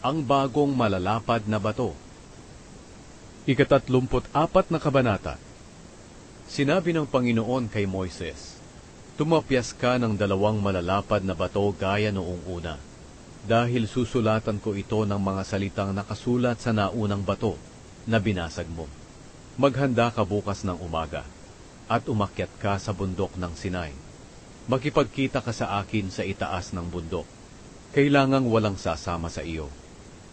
Ang bagong malalapad na bato. Ika-34 na kabanata. Sinabi ng Panginoon kay Moises, "Tumapyas ka ng 2 malalapad na bato gaya noong una, dahil susulatan ko ito ng mga salitang nakasulat sa naunang bato na binasag mo. Maghanda ka bukas ng umaga, at umakyat ka sa bundok ng Sinai. Makipagkita ka sa akin sa itaas ng bundok. Kailangang walang sasama sa iyo.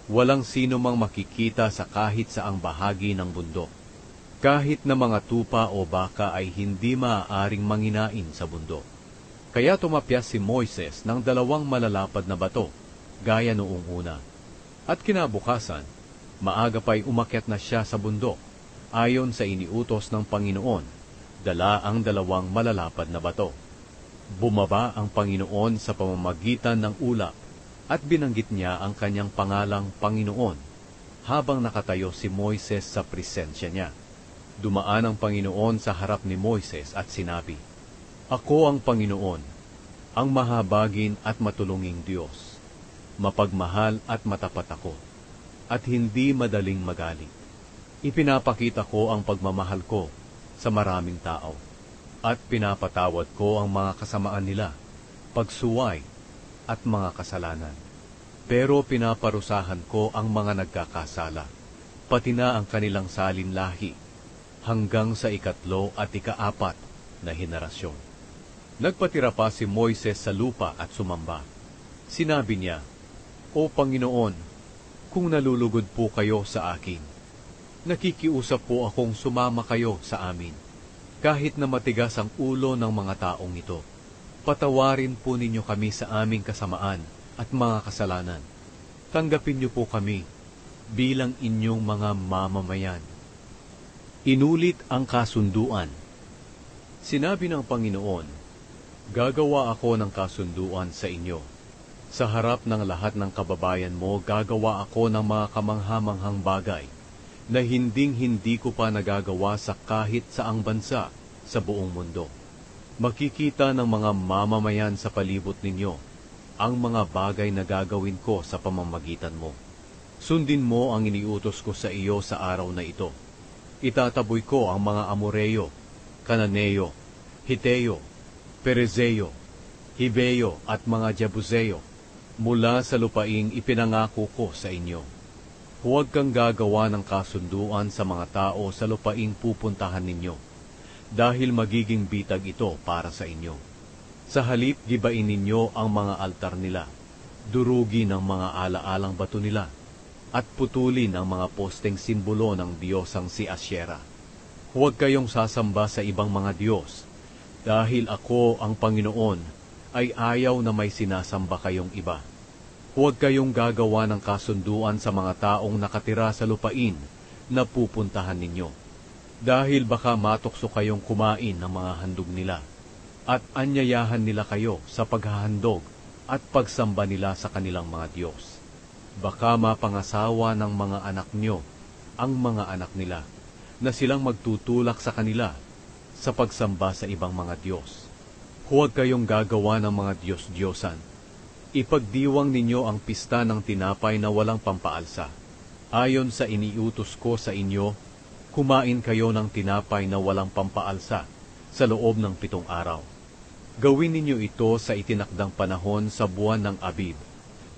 Walang sino mang makikita sa kahit saang bahagi ng bundok. Kahit na mga tupa o baka ay hindi maaaring manginain sa bundok." Kaya tumapyas si Moises ng 2 malalapad na bato, gaya noong una. At kinabukasan, maaga pa'y umakyat na siya sa bundok, ayon sa iniutos ng Panginoon, dala ang 2 malalapad na bato. Bumaba ang Panginoon sa pamamagitan ng ulap, at binanggit niya ang kanyang pangalang Panginoon, habang nakatayo si Moises sa presensya niya. Dumaan ang Panginoon sa harap ni Moises at sinabi, "Ako ang Panginoon, ang mahabagin at matulunging Diyos. Mapagmahal at matapat ako, at hindi madaling magalit. Ipinapakita ko ang pagmamahal ko sa maraming tao, at pinapatawad ko ang mga kasamaan nila, pagsuway, at mga kasalanan. Pero pinaparusahan ko ang mga nagkakasala, pati na ang kanilang salinlahi, hanggang sa 3 at 4 na henerasyon." Nagpatira pa si Moises sa lupa at sumamba. Sinabi niya, "O Panginoon, kung nalulugod po kayo sa akin, nakikiusap po akong sumama kayo sa amin, kahit na matigas ang ulo ng mga taong ito. Patawarin po ninyo kami sa aming kasamaan at mga kasalanan. Tanggapin niyo po kami bilang inyong mga mamamayan." Inulit ang kasunduan. Sinabi ng Panginoon, "Gagawa ako ng kasunduan sa inyo. Sa harap ng lahat ng kababayan mo, gagawa ako ng mga kamanghamanghang bagay na hinding-hindi ko pa nagagawa sa kahit saang bansa sa buong mundo. Makikita ng mga mamamayan sa palibot ninyo ang mga bagay na gagawin ko sa pamamagitan mo. Sundin mo ang iniutos ko sa iyo sa araw na ito. Itataboy ko ang mga Amoreyo, Kananeo, Hiteo, Perezeo, Hibeo at mga Jebuseo mula sa lupaing ipinangako ko sa inyo. Huwag kang gagawa ng kasunduan sa mga tao sa lupaing pupuntahan ninyo, dahil magiging bitag ito para sa inyo. Sa halip, gibain ninyo ang mga altar nila, durugin ang mga alaalang bato nila, at putulin ang mga posteng simbolo ng diyosang si Asyera. Huwag kayong sasamba sa ibang mga diyos, dahil ako ang Panginoon ay ayaw na may sinasamba kayong iba. Huwag kayong gagawa ng kasunduan sa mga taong nakatira sa lupain na pupuntahan ninyo, dahil baka matukso kayong kumain ng mga handog nila, at anyayahan nila kayo sa paghahandog at pagsamba nila sa kanilang mga diyos. Baka mapangasawa ng mga anak nyo ang mga anak nila, na silang magtutulak sa kanila sa pagsamba sa ibang mga diyos. Huwag kayong gagawa ng mga diyos-diyosan. Ipagdiwang ninyo ang pista ng tinapay na walang pampaalsa. Ayon sa iniutos ko sa inyo, kumain kayo ng tinapay na walang pampaalsa sa loob ng 7 araw. Gawin ninyo ito sa itinakdang panahon sa buwan ng Abib,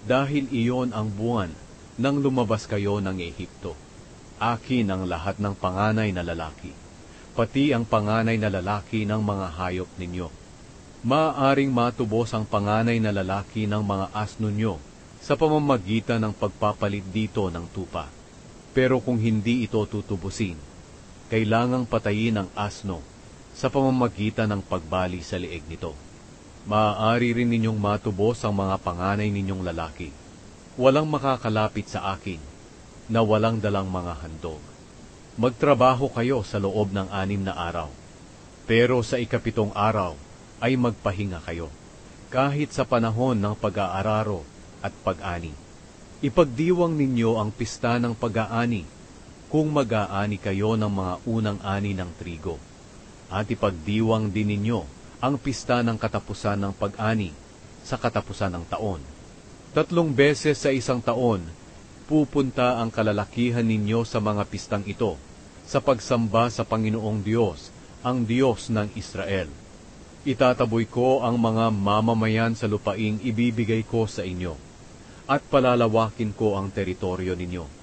dahil iyon ang buwan nang lumabas kayo ng Ehipto. Akin ang lahat ng panganay na lalaki, pati ang panganay na lalaki ng mga hayop ninyo. Maaaring matubos ang panganay na lalaki ng mga asno nyo sa pamamagitan ng pagpapalit dito ng tupa. Pero kung hindi ito tutubusin, kailangang patayin ang asno sa pamamagitan ng pagbali sa leeg nito. Maaari rin ninyong matubos ang mga panganay ninyong lalaki. Walang makakalapit sa akin na walang dalang mga handog. Magtrabaho kayo sa loob ng 6 na araw, pero sa 7 araw ay magpahinga kayo, kahit sa panahon ng pag-aararo at pag-ani. Ipagdiwang ninyo ang pista ng pag-aani kung mag-aani kayo ng mga unang ani ng trigo, at ipagdiwang din ninyo ang pista ng katapusan ng pag-ani sa katapusan ng taon. 3 beses sa isang taon, pupunta ang kalalakihan ninyo sa mga pistang ito, sa pagsamba sa Panginoong Diyos, ang Diyos ng Israel. Itataboy ko ang mga mamamayan sa lupaing ibibigay ko sa inyo, at palalawakin ko ang teritoryo ninyo.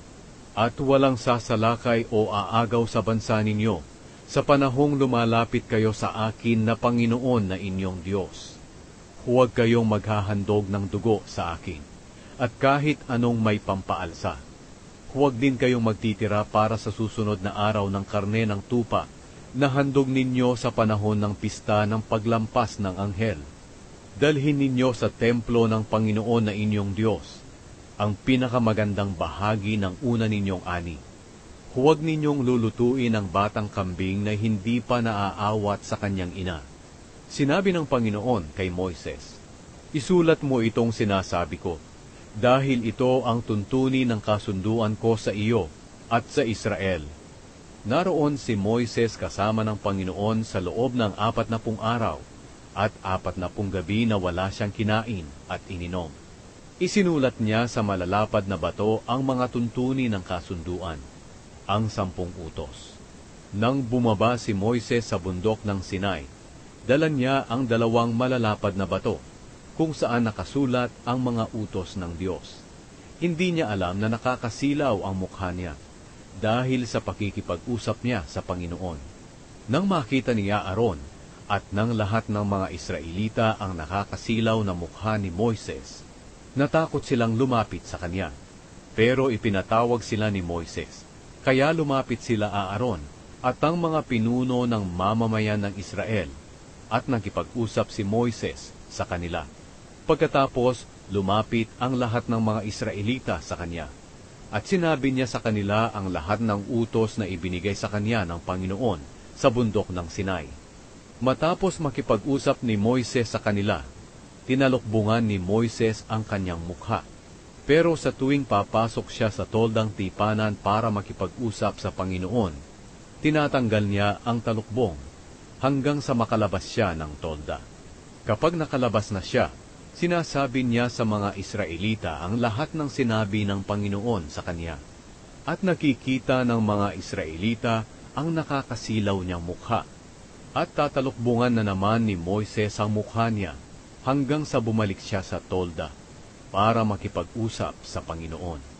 At walang sasalakay o aagaw sa bansa ninyo, sa panahong lumalapit kayo sa akin na Panginoon na inyong Diyos. Huwag kayong maghahandog ng dugo sa akin, at kahit anong may pampaalsa. Huwag din kayong magtitira para sa susunod na araw ng karne ng tupa, na handog ninyo sa panahon ng pista ng paglampas ng anghel. Dalhin ninyo sa templo ng Panginoon na inyong Diyos ang pinakamagandang bahagi ng una ninyong ani. Huwag ninyong lulutuin ang batang kambing na hindi pa naaawat sa kanyang ina. Sinabi ng Panginoon kay Moises, isulat mo itong sinasabi ko, dahil ito ang tuntunin ng kasunduan ko sa iyo at sa Israel. Naroon si Moises kasama ng Panginoon sa loob ng 40 araw at 40 gabi na wala siyang kinain at ininom. Isinulat niya sa malalapad na bato ang mga tuntunin ng kasunduan, ang 10 utos. Nang bumaba si Moises sa bundok ng Sinai, dala niya ang 2 malalapad na bato, kung saan nakasulat ang mga utos ng Diyos. Hindi niya alam na nakakasilaw ang mukha niya, dahil sa pakikipag-usap niya sa Panginoon. Nang makita niya Aaron at ng lahat ng mga Israelita ang nakakasilaw na mukha ni Moises, natakot silang lumapit sa kanya. Pero ipinatawag sila ni Moises, kaya lumapit sila Aaron at ang mga pinuno ng mamamayan ng Israel, at nakipag-usap si Moises sa kanila. Pagkatapos, lumapit ang lahat ng mga Israelita sa kanya. At sinabi niya sa kanila ang lahat ng utos na ibinigay sa kanya ng Panginoon sa bundok ng Sinai. Matapos makipag-usap ni Moises sa kanila, tinalukbungan ni Moises ang kanyang mukha. Pero sa tuwing papasok siya sa toldang tipanan para makipag-usap sa Panginoon, tinatanggal niya ang talukbong hanggang sa makalabas siya ng tolda. Kapag nakalabas na siya, sinasabi niya sa mga Israelita ang lahat ng sinabi ng Panginoon sa kanya. At nakikita ng mga Israelita ang nakakasilaw niyang mukha. At tatalukbungan na naman ni Moises ang mukha niya hanggang sa bumalik siya sa tolda para makipag-usap sa Panginoon.